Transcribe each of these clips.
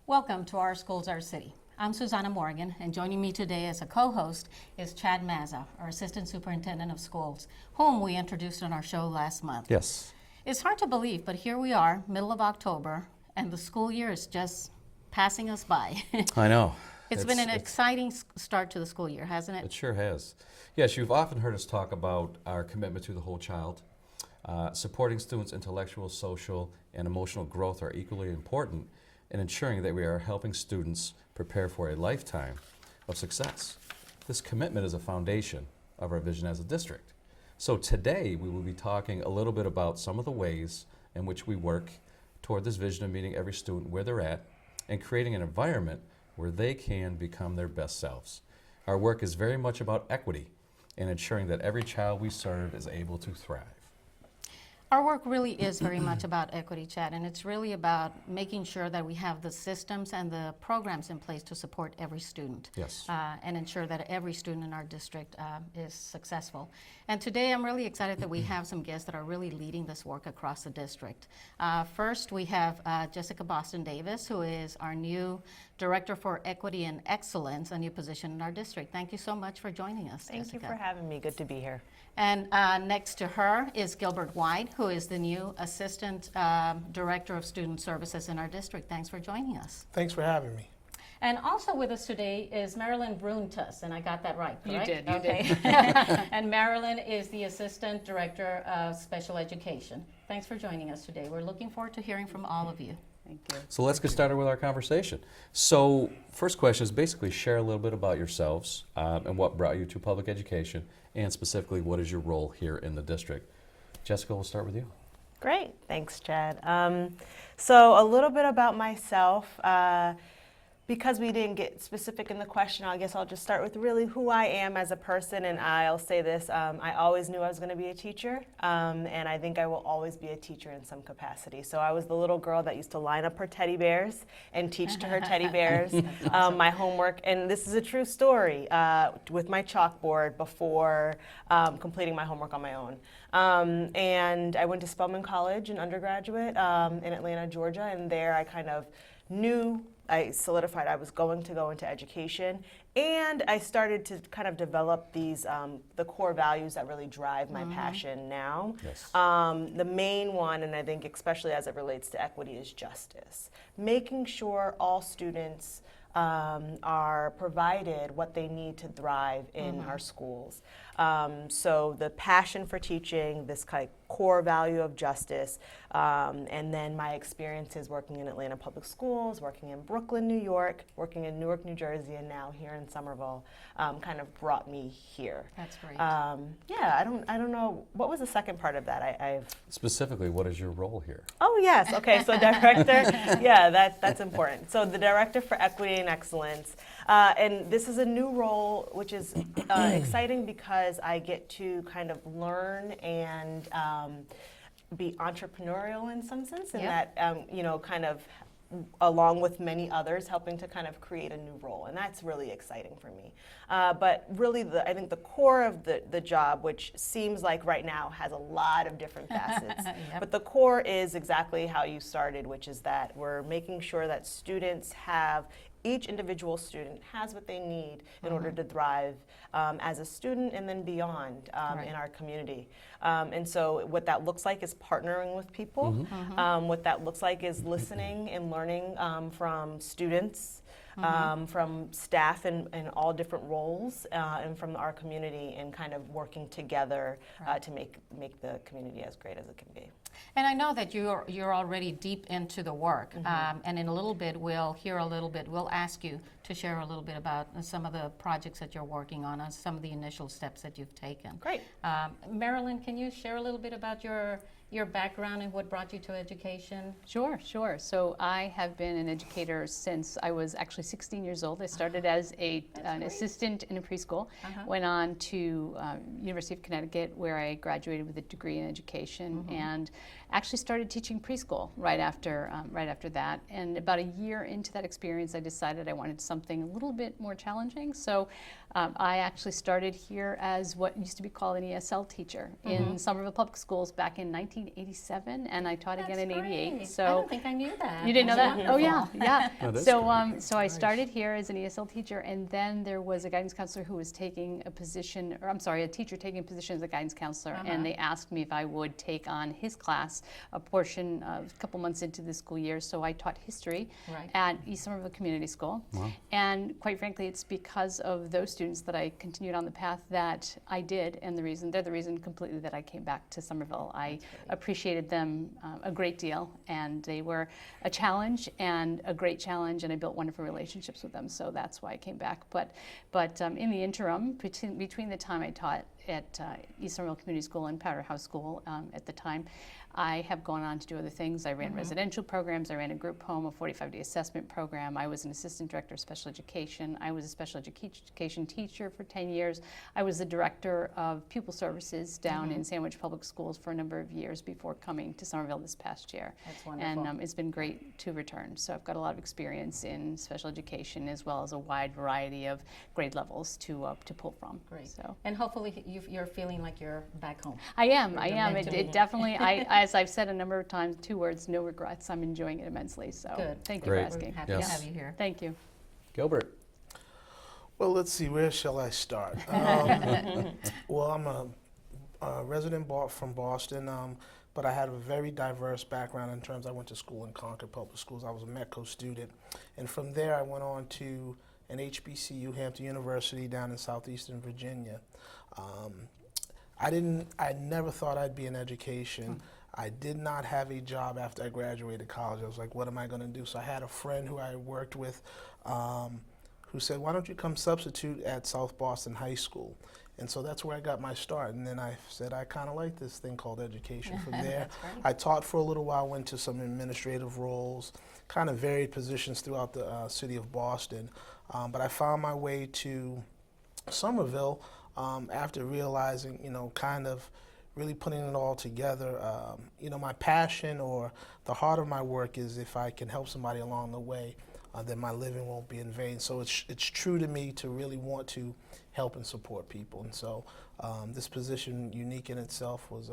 Welcome to Our Schools, Our City. I'm Susana Morgan, and joining me today as a co-host is Chad Mazza, our Assistant Superintendent of Schools, whom we introduced on our show last month. Yes. It's hard to believe, but here we are, middle of October, and the school year is just passing us by. I know. It's been an exciting start to the school year, hasn't it? It sure has. Yes, you've often heard us talk about our commitment to the whole child. Supporting students' intellectual, social, and emotional growth are equally important in ensuring that we are helping students prepare for a lifetime of success. This commitment is a foundation of our vision as a district. So today we will be talking a little bit about some of the ways in which we work toward this vision of meeting every student where they're at and creating an environment where they can become their best selves. Our work is very much about equity and ensuring that every child we serve is able to thrive. Our work really is very much about equity, Chad, and it's really about making sure that we have the systems and the programs in place to support every student. Yes. And ensure that every student in our district is successful. And today I'm really excited that we have some guests that are really leading this work across the district. First, we have Jessica Boston Davis, who is our new Director for Equity and Excellence, a new position in our district. Thank you so much for joining us, Thank Jessica. you for having me. Good to be here. And next to her is Gilbert White, who is the new Assistant Director of Student Services in our district. Thanks for joining us. Thanks for having me. And also with us today is Marilyn Vrountas, and I got that right, correct? You did, you did. And Marilyn is the Assistant Director of Special Education. Thanks for joining us today. We're looking forward to hearing from all of you. Thank you. So let's get started with our conversation. So first question is basically share a little bit about yourselves and what brought you to public education, and specifically what is your role here in the district. Jessica, we'll start with you. Great. Thanks, Chad. So a little bit about myself. Because we didn't get specific in the question, I guess I'll just start with really who I am as a person, and I'll say this, I always knew I was going to be a teacher, and I think I will always be a teacher in some capacity. So I was the little girl that used to line up her teddy bears and teach to her teddy bears awesome. my homework, and this is a true story, with my chalkboard before completing my homework on my own. And I went to Spelman College, an undergraduate in Atlanta, Georgia, and there I kind of knew I solidified I was going to go into education, and I started to kind of develop these the core values that really drive my passion now. Yes. The main one, and I think especially as it relates to equity, is justice. Making sure all students are provided what they need to thrive in our schools. So the passion for teaching, this kind of core value of justice, and then my experiences working in Atlanta Public Schools, working in Brooklyn, New York, working in Newark, New Jersey, and now here in Somerville, kind of brought me here. That's great. Yeah, I don't know, what was the second part of that? I've Specifically, what is your role here? Oh yes, okay, so director, yeah, that's important. So the Director for Equity and Excellence, and this is a new role which is exciting because I get to kind of learn and be entrepreneurial in some sense, and Yep. that, you know, kind of along with many others, helping to kind of create a new role, and that's really exciting for me. But really, I think the core of the job, which seems like right now has a lot of different facets, Yep. but the core is exactly how you started, which is that we're making sure that students have, each individual student has what they need in order to thrive as a student and then beyond Right. in our community. And so what that looks like is partnering with people. What that looks like is listening and learning from students, from staff in all different roles, and from our community, and kind of working together to make the community as great as it can be. And I know that you're already deep into the work, and in a little bit we'll ask you to share a little bit about some of the projects that you're working on, some of the initial steps that you've taken. Great. Marilyn, can you share a little bit about your background and what brought you to education? Sure. So I have been an educator since I was actually 16 years old. I started as an assistant in a preschool, went on to University of Connecticut, where I graduated with a degree in education, and actually started teaching preschool right after that. And about a year into that experience, I decided I wanted something a little bit more challenging. So I actually started here as what used to be called an ESL teacher in Somerville Public Schools back in 19 1987, and I taught again in That's '88. great. So I don't think I knew that. you didn't know That's that? Oh yeah, wonderful. yeah. Oh, that's So so I started here as an ESL teacher, and then there was a guidance counselor who was taking a position, or I'm sorry, a teacher taking a position as a guidance counselor, and they asked me if I would take on his class a portion of a couple months into the school year. So I taught history Right. at East Somerville Community School, and quite frankly, it's because of those students that I continued on the path that I did, and they're the reason completely that I came back to Somerville. I appreciated them a great deal, and they were a challenge and a great challenge, and I built wonderful relationships with them. So that's why I came back. But in the interim, between the time I taught at East Somerville Community School and Powder House School at the time, I have gone on to do other things. I ran residential programs. I ran a group home, a 45-day assessment program. I was an assistant director of special education. I was a special education teacher for 10 years. I was the director of pupil services down in Sandwich Public Schools for a number of years before coming to Somerville this past year. That's wonderful. And it's been great to return. So I've got a lot of experience in special education, as well as a wide variety of grade levels to pull from. Great. So. And hopefully you're feeling like you're back home. I am. meant to be. It definitely, as I've said a number of times, 2 words, no regrets. I'm enjoying it immensely. So Good. thank you Great. for asking. Happy Yes. to have you here. Thank you. Gilbert. Well, let's see, where shall I start? Well, I'm a resident from Boston, but I had a very diverse background in terms I went to school in Concord Public Schools. I was a METCO student. And from there, I went on to an HBCU, Hampton University, down in southeastern Virginia. I never thought I'd be in education. I did not have a job after I graduated college. I was like, what am I going to do? So I had a friend who I worked with who said, why don't you come substitute at South Boston High School? And so that's where I got my start. And then I said, I kind of like this thing called education. From there, I taught for a little while, went to some administrative roles, kind of varied positions throughout the city of Boston. But I found my way to Somerville after realizing, kind of really putting it all together. My passion or the heart of my work is if I can help somebody along the way, then my living won't be in vain. So it's true to me to really want to help and support people. And so this position, unique in itself, was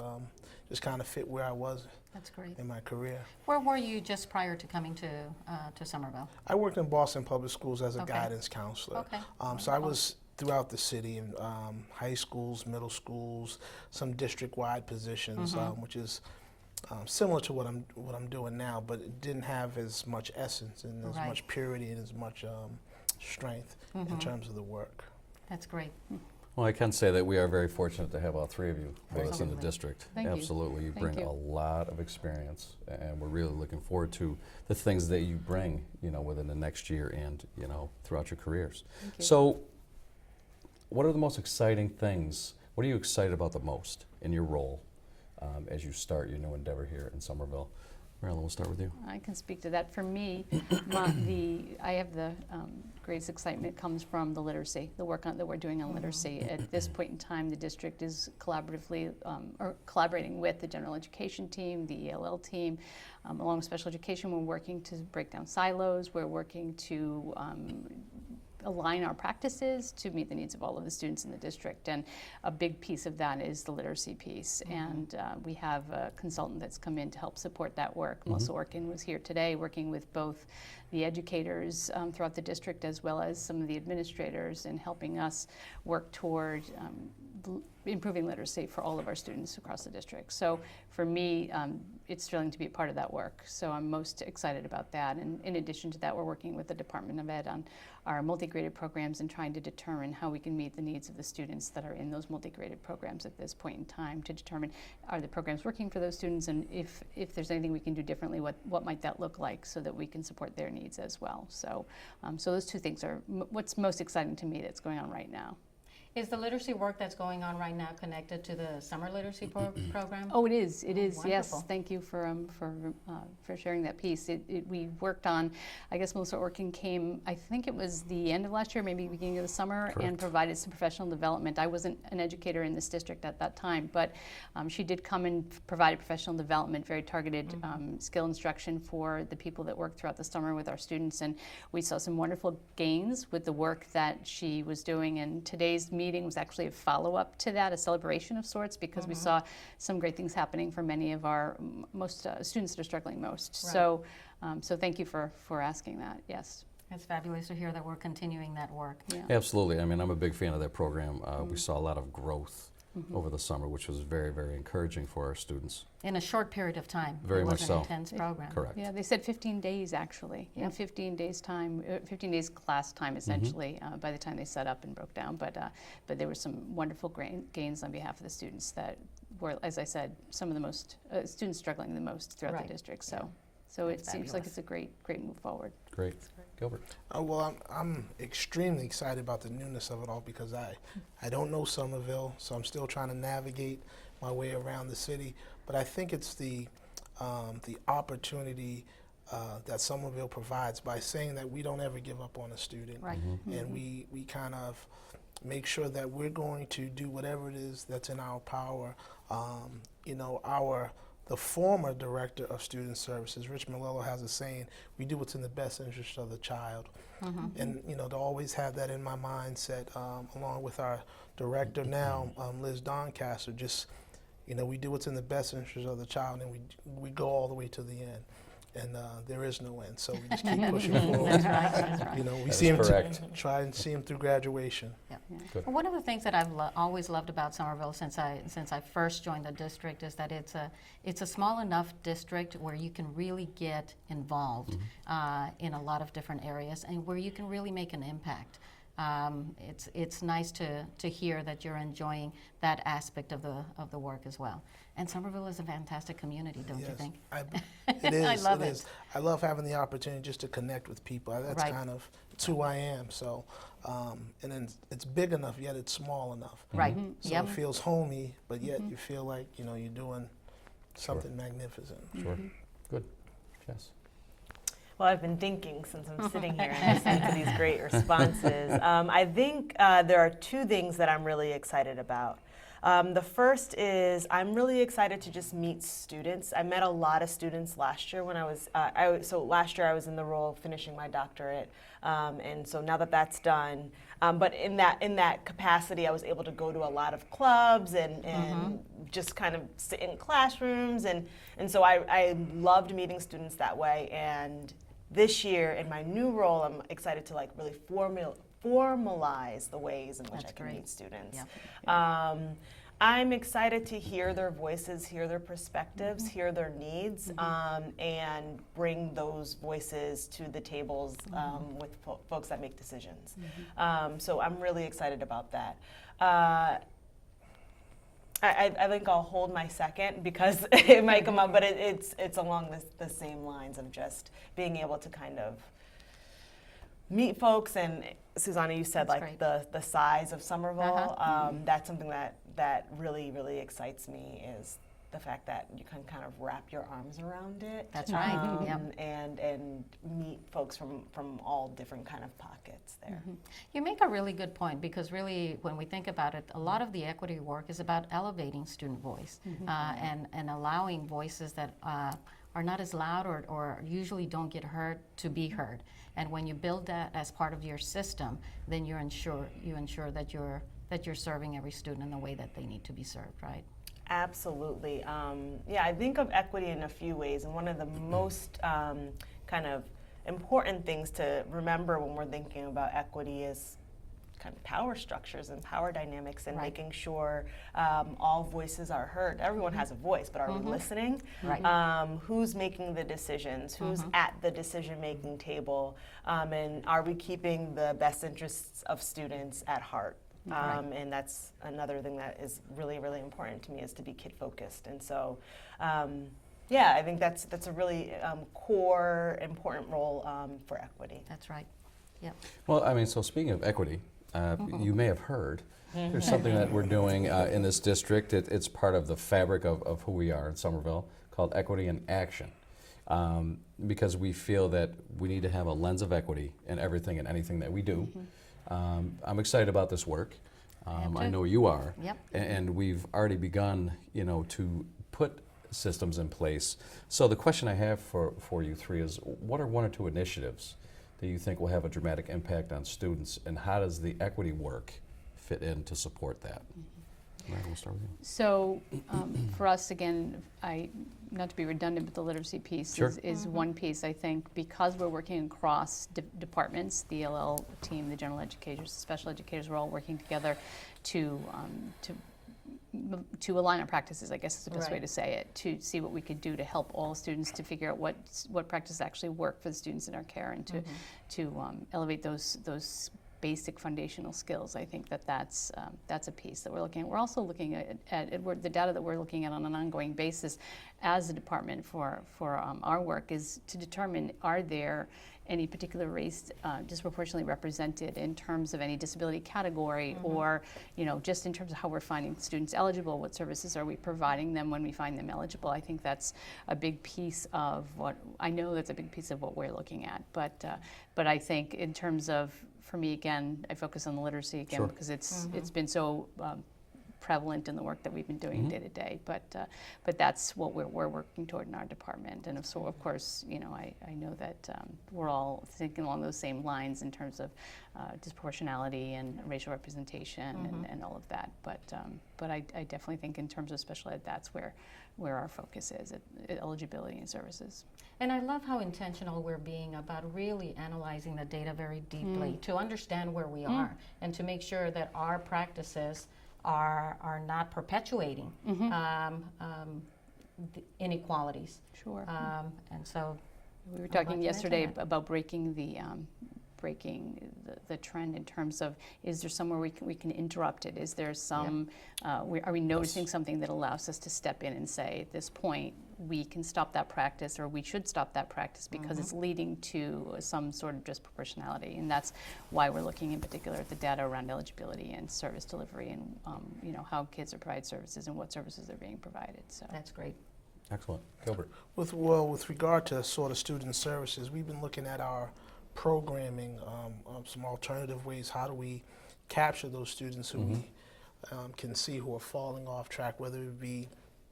just kind of fit where I was That's great. in my career. Where were you just prior to coming to Somerville? I worked in Boston Public Schools as a Okay. guidance counselor. Okay. So I was throughout the city in high schools, middle schools, some district-wide positions, which is similar to what I'm doing now, but it didn't have as much essence and as Right. much purity and as much strength in terms of the work. That's great. Well, I can say that we are very fortunate to have all three of you with us in the Absolutely. district. Thank you. Absolutely. You Thank bring you. a lot of experience, and we're really looking forward to the things that you bring, within the next year and, throughout your careers. Thank you. So, what are the most exciting things? What are you excited about the most in your role as you start your new endeavor here in Somerville? Marilyn, we'll start with you. I can speak to that. For me, I have the greatest excitement comes from the literacy, the work that we're doing on literacy. At this point in time, the district is collaborating with the general education team, the ELL team, along with special education. We're working to break down silos. We're working to align our practices to meet the needs of all of the students in the district, and a big piece of that is the literacy piece. And we have a consultant that's come in to help support that work. Melissa Orkin was here today working with both the educators throughout the district as well as some of the administrators in helping us work toward improving literacy for all of our students across the district. So for me, it's thrilling to be a part of that work. So I'm most excited about that. And in addition to that, we're working with the Department of Ed on our multi-graded programs and trying to determine how we can meet the needs of the students that are in those multi-graded programs at this point in time, to determine are the programs working for those students, and if there's anything we can do differently, what might that look like so that we can support their needs as well. So, so those two things are what's most exciting to me that's going on right now. Is the literacy work that's going on right now connected to the summer literacy program? Oh, it is. It is. Yes. Wonderful. Thank you for sharing that piece. We worked on. I guess Melissa Orkin came. I think it was the end of last year, maybe beginning of the summer, and provided some professional development. I wasn't an educator in this district at that time, but she did come and provide professional development, very targeted skill instruction for the people that worked throughout the summer with our students, and we saw some wonderful gains with the work that she was doing. And today's meeting was actually a follow-up to that, a celebration of sorts, because we saw some great things happening for many of our most students that are struggling most. Right. So, so thank you for asking that. Yes. It's fabulous to hear that we're continuing that work. Yeah. Absolutely. I mean, I'm a big fan of that program. We saw a lot of growth over the summer, which was very, very encouraging for our students. In a short period of time. Very it much was so. an intense program. Correct. Yeah, they said 15 days actually. In Yep. 15 days time, 15 days class time essentially. By the time they set up and broke down, but there were some wonderful gains on behalf of the students that were, as I said, some of the most students struggling the most throughout Right. the district. So it That's seems like fabulous. it's a great move forward. Great. Gilbert. Well, I'm extremely excited about the newness of it all because I don't know Somerville, so I'm still trying to navigate my way around the city. But I think it's the opportunity that Somerville provides by saying that we don't ever give up on a student, Right. and we kind of make sure that we're going to do whatever it is that's in our power. You know, the former director of student services, Rich Malello, has a saying, we do what's in the best interest of the child. And, you know, to always have that in my mindset, along with our director now, Liz Doncaster, just, you know, we do what's in the best interest of the child, and we go all the way to the end. And there is no end, so we just keep pushing forward. That's right. That's right. You know, we That see is him correct. try and see him through graduation. Yeah. Good. Well, one of the things that I've always loved about Somerville since I first joined the district is that it's a small enough district where you can really get involved in a lot of different areas and where you can really make an impact. It's nice to hear that you're enjoying that aspect of the work as well. And Somerville is a fantastic community, don't you Yes, think? It is. I love it it. is. I love having the opportunity just to connect with people. That's Right. kind of it's who I am. So, and then it's big enough, yet it's small enough. Right. So Yep. it feels homey, but yet you feel like you're doing something magnificent. Sure. Good. Jess. Well, I've been thinking since I'm sitting here and listening to these great responses. I think there are two things that I'm really excited about. The first is I'm really excited to just meet students. I met a lot of students last year when I was, so last year I was in the role of finishing my doctorate, and so now that that's done, but in that capacity I was able to go to a lot of clubs and just kind of sit in classrooms, and so I loved meeting students that way. And this year in my new role, I'm excited to like really formalize the ways in which That's I can great. meet students. Yeah. I'm excited to hear their voices, hear their perspectives, hear their needs, and bring those voices to the tables with folks that make decisions. So I'm really excited about that. I think I'll hold my second because it might come up, but it's along the same lines of just being able to kind of meet folks. And Susana, you said That's like great. the size of Somerville. That's something that really excites me, is the fact that you can kind of wrap your arms around it. That's right. Yep. And meet folks from all different kind of pockets there. You make a really good point, because really when we think about it, a lot of the equity work is about elevating student voice and allowing voices that are not as loud or usually don't get heard to be heard. And when you build that as part of your system, then you ensure that you're serving every student in the way that they need to be served, right? Absolutely. Yeah, I think of equity in a few ways, and one of the most kind of important things to remember when we're thinking about equity is kind of power structures and power dynamics, and Right. making sure all voices are heard. Everyone has a voice, but are we listening? Right. Who's making the decisions? Who's at the decision-making table? And are we keeping the best interests of students at heart? And that's another thing that is really important to me, is to be kid-focused. And so, yeah, I think that's a really core, important role for equity. That's right. Yep. Well, I mean, so speaking of equity, you may have heard there's something that we're doing in this district. It's part of the fabric of who we are in Somerville, called Equity in Action. Because we feel that we need to have a lens of equity in everything and anything that we do. I'm excited about this work. I know you are. Yep. And we've already begun, to put systems in place. So the question I have for you three is, what are one or two initiatives that you think will have a dramatic impact on students, and how does the equity work fit in to support that? Marilyn, we'll start with you. So for us, again, not to be redundant, but the literacy piece Sure. is one piece. I think because we're working across departments, the ELL team, the general educators, the special educators, we're all working together to align our practices, I guess is the best way Right. to say it, to see what we could do to help all students to figure out what practices actually work for the students in our care, and to elevate those basic foundational skills. I think that's a piece that we're looking at. We're also looking at the data that we're looking at on an ongoing basis as a department for our work is to determine, are there any particular race disproportionately represented in terms of any disability category, or just in terms of how we're finding students eligible, what services are we providing them when we find them eligible. I think that's a big piece of what we're looking at. But I think in terms of, for me, again, I focus on the literacy again Sure. because it's been so prevalent in the work that we've been doing day to day. But that's what we're working toward in our department. And so, of course, I know that we're all thinking along those same lines in terms of disproportionality and racial representation and all of that. But I definitely think in terms of special ed, that's where our focus is, at eligibility and services. And I love how intentional we're being about really analyzing the data very deeply to understand where we are and to make sure that our practices are not perpetuating the inequalities. Sure. And so We were I'm glad talking you yesterday mentioned that. about breaking the trend in terms of, is there somewhere we can interrupt it? Is there some, are we noticing something that allows us to step in and say, at this point, we can stop that practice, or we should stop that practice because it's leading to some sort of disproportionality. And that's why we're looking in particular at the data around eligibility and service delivery, and how kids are provided services and what services are being provided. So that's great. Excellent. Gilbert. With regard to sort of student services, we've been looking at our programming, some alternative ways. How do we capture those students who we can see who are falling off track, whether it be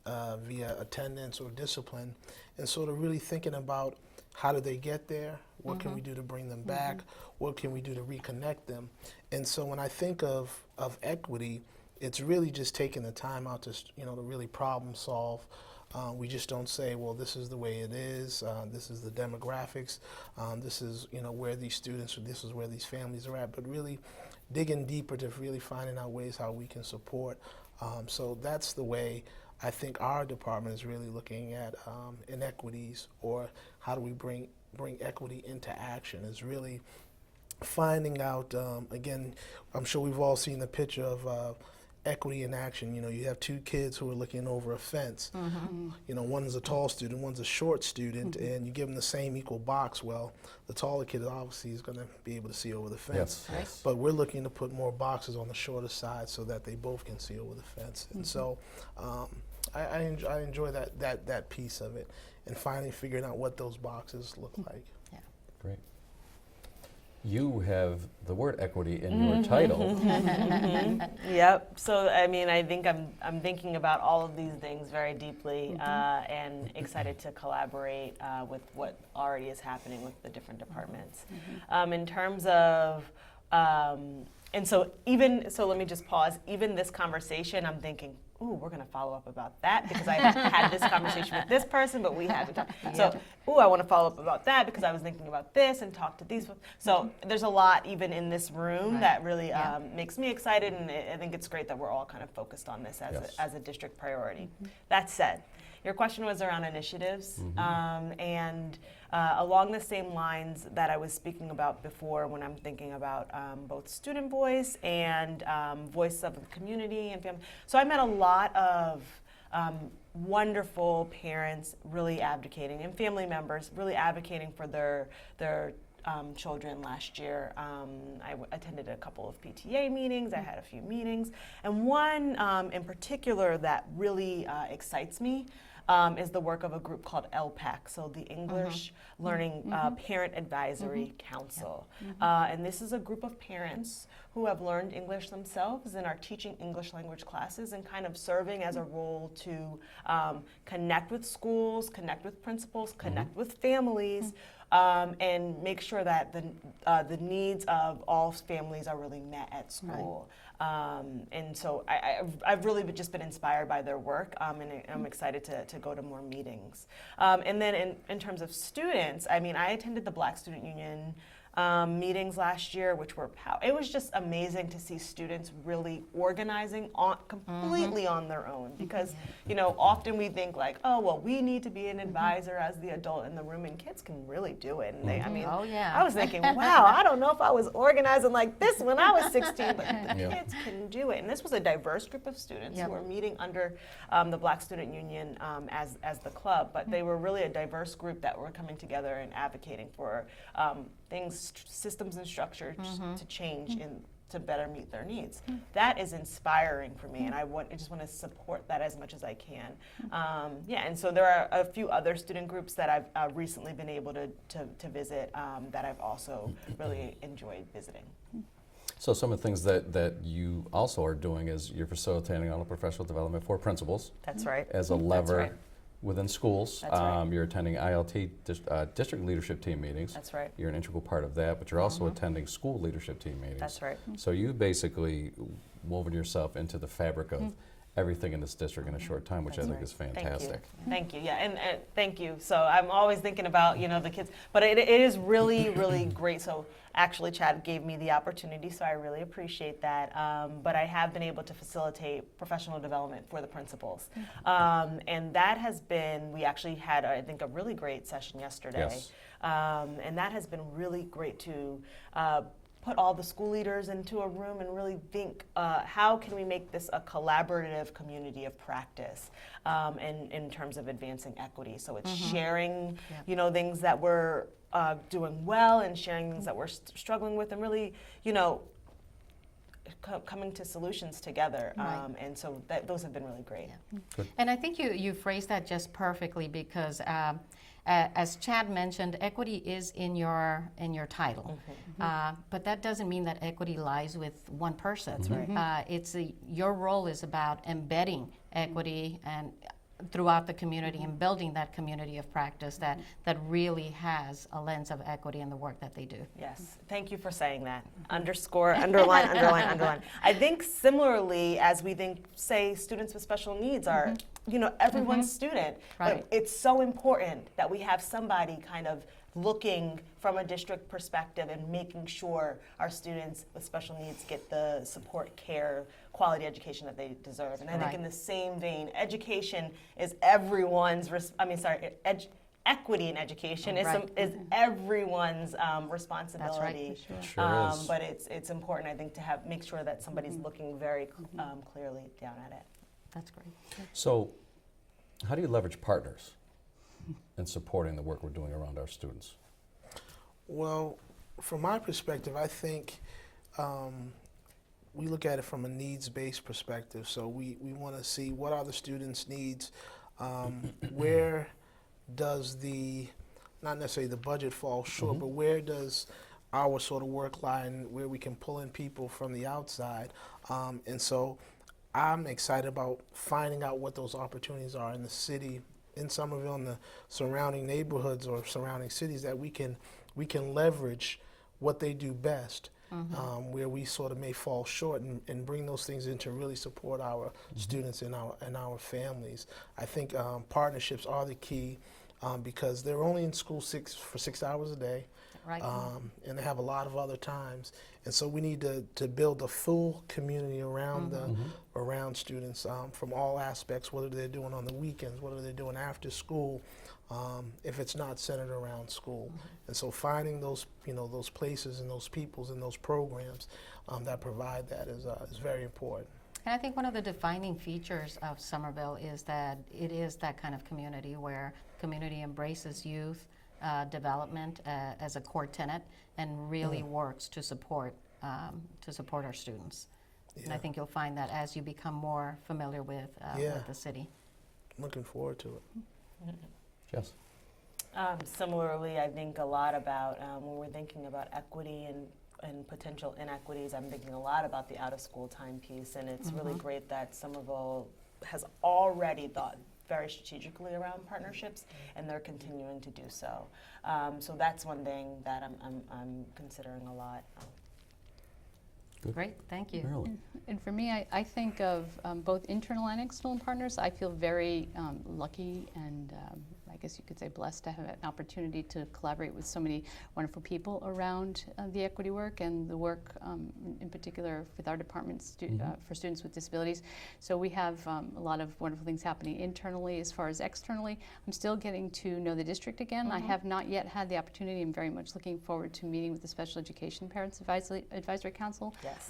via attendance or discipline, and sort of really thinking about how do they get there, what can we do to bring them back, what can we do to reconnect them. And so when I think of equity, it's really just taking the time out to to really problem solve. We just don't say, well, this is the way it is, this is the demographics, this is where these students, or this is where these families are at, but really digging deeper to really finding out ways how we can support. So that's the way I think our department is really looking at inequities, or how do we bring equity into action, is really finding out, again, I'm sure we've all seen the picture of equity in action. You have two kids who are looking over a fence. One's a tall student, one's a short student, and you give them the same equal box. Well, the taller kid obviously is going to be able to see over the fence. Yes. But we're looking to put more boxes on the shorter side so that they both can see over the fence. And so I enjoy that piece of it, and finally figuring out what those boxes look like. Great. You have the word equity in your title. Yep. So I think I'm thinking about all of these things very deeply, and excited to collaborate with what already is happening with the different departments. In terms of let me just pause. Even this conversation, I'm thinking, ooh, we're going to follow up about that because I had this conversation with this person, but we haven't talked. So, I want to follow up about that because I was thinking about this and talk to these folks. So there's a lot even in this room that really makes me excited, and I think it's great that we're all kind of focused on this as a district priority. That said, your question was around initiatives, and along the same lines that I was speaking about before when I'm thinking about both student voice and voice of the community and family. So I met a lot of wonderful parents really advocating, and family members really advocating for their children last year. I attended a couple of PTA meetings, I had a few meetings, and one in particular that really excites me is the work of a group called LPAC, so the English Learning Parent Advisory Council. And this is a group of parents who have learned English themselves and are teaching English language classes and kind of serving as a role to connect with schools, connect with principals, connect with families and make sure that the needs of all families are really met at school. And so I've really just been inspired by their work, and I'm excited to go to more meetings. And then in terms of students, I mean, I attended the Black Student Union meetings last year, which were it was just amazing to see students really organizing completely on their own, because you know, often we think like, oh well, we need to be an advisor as the adult in the room, and kids can really do it. And they, I mean, I was thinking, wow, I don't know if I was organizing like this when I was 16, but the kids can do it. And this was a diverse group of students who were meeting under the Black Student Union as the club, but they were really a diverse group that were coming together and advocating for things, systems and structures to change to better meet their needs. That is inspiring for me, and I just want to support that as much as I can. And so there are a few other student groups that I've recently been able to visit that I've also really enjoyed visiting. So some of the things that you also are doing is you're facilitating all the professional development for principals. That's right. As a lever right. within schools. That's right. You're attending ILT district leadership team meetings. That's right. You're an integral part of that, but you're also attending school leadership team meetings. That's right. So you basically woven yourself into the fabric of everything in this district in a short time, which I think is fantastic. Thank you. Yeah, and thank you. So I'm always thinking about, you know, the kids, but it is really, really great. So actually, Chad gave me the opportunity, so I really appreciate that. But I have been able to facilitate professional development for the principals. And that has been, we actually had, I think, a really great session yesterday. Yes. And that has been really great to put all the school leaders into a room and really think, how can we make this a collaborative community of practice in terms of advancing equity? So it's sharing, you know, things that we're doing well and sharing things that we're struggling with, and really, you know, coming to solutions together. And so those have been really great. Yeah. And I think you phrased that just perfectly, because as Chad mentioned, equity is in your title, but that doesn't mean that equity lies with one person. That's right. Your role is about embedding equity and throughout the community and building that community of practice that really has a lens of equity in the work that they do. Yes, thank you for saying that. Underscore, underline, underline, underline. I think similarly, as we think, say, students with special needs are, you know, everyone's student. Right. But it's so important that we have somebody kind of looking from a district perspective and making sure our students with special needs get the support, care, quality education that they deserve. And I think in the same vein, education is everyone's, equity in education is everyone's responsibility. That's right, Sure is. But it's important, I think, to make sure that somebody's looking very clearly down at it. That's great. So how do you leverage partners in supporting the work we're doing around our students? Well, from my perspective, I think we look at it from a needs-based perspective. So we want to see what are the students' needs, where does not necessarily the budget fall short, but where does our sort of work lie, and where we can pull in people from the outside. And so I'm excited about finding out what those opportunities are in the city, in Somerville, and the surrounding neighborhoods or surrounding cities, that we can leverage what they do best, where we sort of may fall short, and bring those things in to really support our students and our families. I think partnerships are the key, because they're only in school for 6 hours a day. Right. And they have a lot of other times, and so we need to build a full community around around students from all aspects, whether they're doing on the weekends, whether they're doing after school, if it's not centered around school. And so finding those those places and those peoples and those programs that provide that is very important. And I think one of the defining features of Somerville is that it is that kind of community where community embraces youth development as a core tenet, and really works to support our students. Yeah. And I think you'll find that as you become more familiar with the city. Looking forward to it. Yes. Similarly, I think a lot about when we're thinking about equity and potential inequities, I'm thinking a lot about the out-of-school time piece, and it's really great that Somerville has already thought very strategically around partnerships, and they're continuing to do so. So that's one thing that I'm considering a lot. Good. Great, thank you. Marilyn. And for me, I think of both internal and external partners. I feel very lucky and I guess you could say blessed to have an opportunity to collaborate with so many wonderful people around the equity work and the work in particular with our department for students with disabilities. So we have a lot of wonderful things happening internally. As far as externally, I'm still getting to know the district again. I have not yet had the opportunity. I'm very much looking forward to meeting with the Special Education Parents Advisory Council, Yes.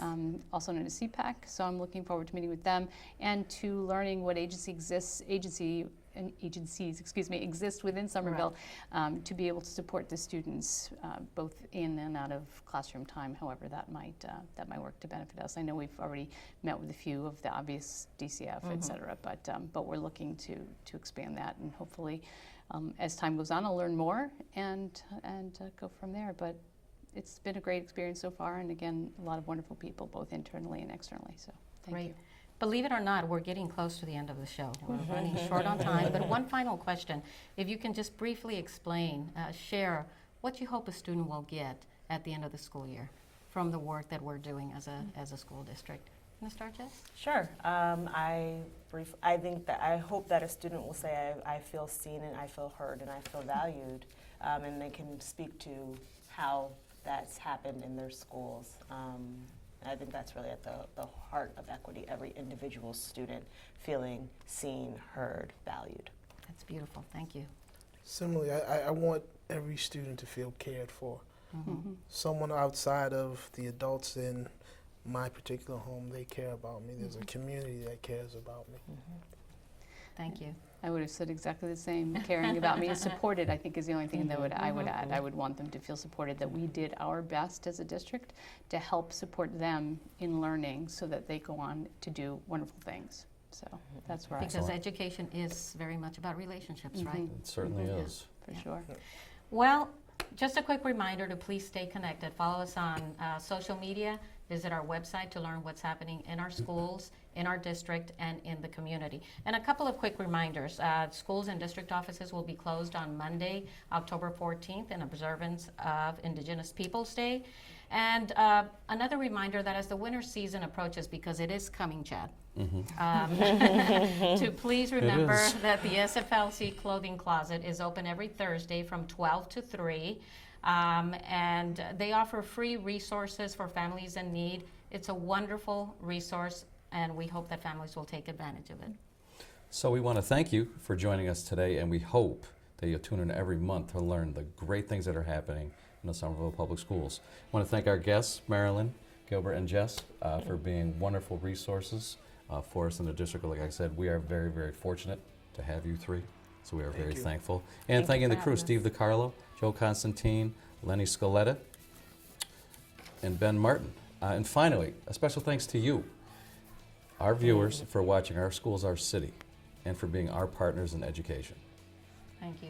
also known as CPAC. So I'm looking forward to meeting with them and to learning what agencies exist within Somerville to be able to support the students both in and out of classroom time, however that might work to benefit us. I know we've already met with a few of the obvious DCF, et cetera, but we're looking to expand that, and hopefully as time goes on I'll learn more and go from there. But it's been a great experience so far, and again, a lot of wonderful people both internally and externally, so thank you. Believe it or not, we're getting close to the end of the show. We're running short on time, but one final question. If you can just briefly explain, share what you hope a student will get at the end of the school year from the work that we're doing as a school district. Want to start, Jess? Sure. I think that I hope that a student will say, I feel seen and I feel heard and I feel valued, and they can speak to how that's happened in their schools. I think that's really at the heart of equity, every individual student feeling seen, heard, valued. That's beautiful. Thank you. Similarly, I want every student to feel cared for. Someone outside of the adults in my particular home, they care about me. There's a community that cares about me. Thank you. I would have said exactly the same. Caring about me and supported, I think, is the only thing that I would add. I would want them to feel supported, that we did our best as a district to help support them in learning so that they go on to do wonderful things. So that's where Because education is very much about relationships, right? It certainly is. for sure. Well, just a quick reminder to please stay connected. Follow us on social media. Visit our website to learn what's happening in our schools, in our district, and in the community. And a couple of quick reminders. Schools and district offices will be closed on Monday, October 14th, in observance of Indigenous Peoples Day. And another reminder that as the winter season approaches, because it is coming, Chad, to please remember that the SFLC clothing closet is open every Thursday from 12 to 3. And they offer free resources for families in need. It's a wonderful resource, and we hope that families will take advantage of it. So we want to thank you for joining us today, and we hope that you'll tune in every month to learn the great things that are happening in the Somerville Public Schools. I want to thank our guests, Marilyn, Gilbert, and Jess, for being wonderful resources for us in the district. Like I said, we are very, very fortunate to have you three, so we are very thankful. And thanking the crew, Steve DiCarlo, Joe Constantine, Lenny Scaletta, and Ben Martin. And finally, a special thanks to you, our viewers, for watching Our Schools, Our City, and for being our partners in education. Thank you.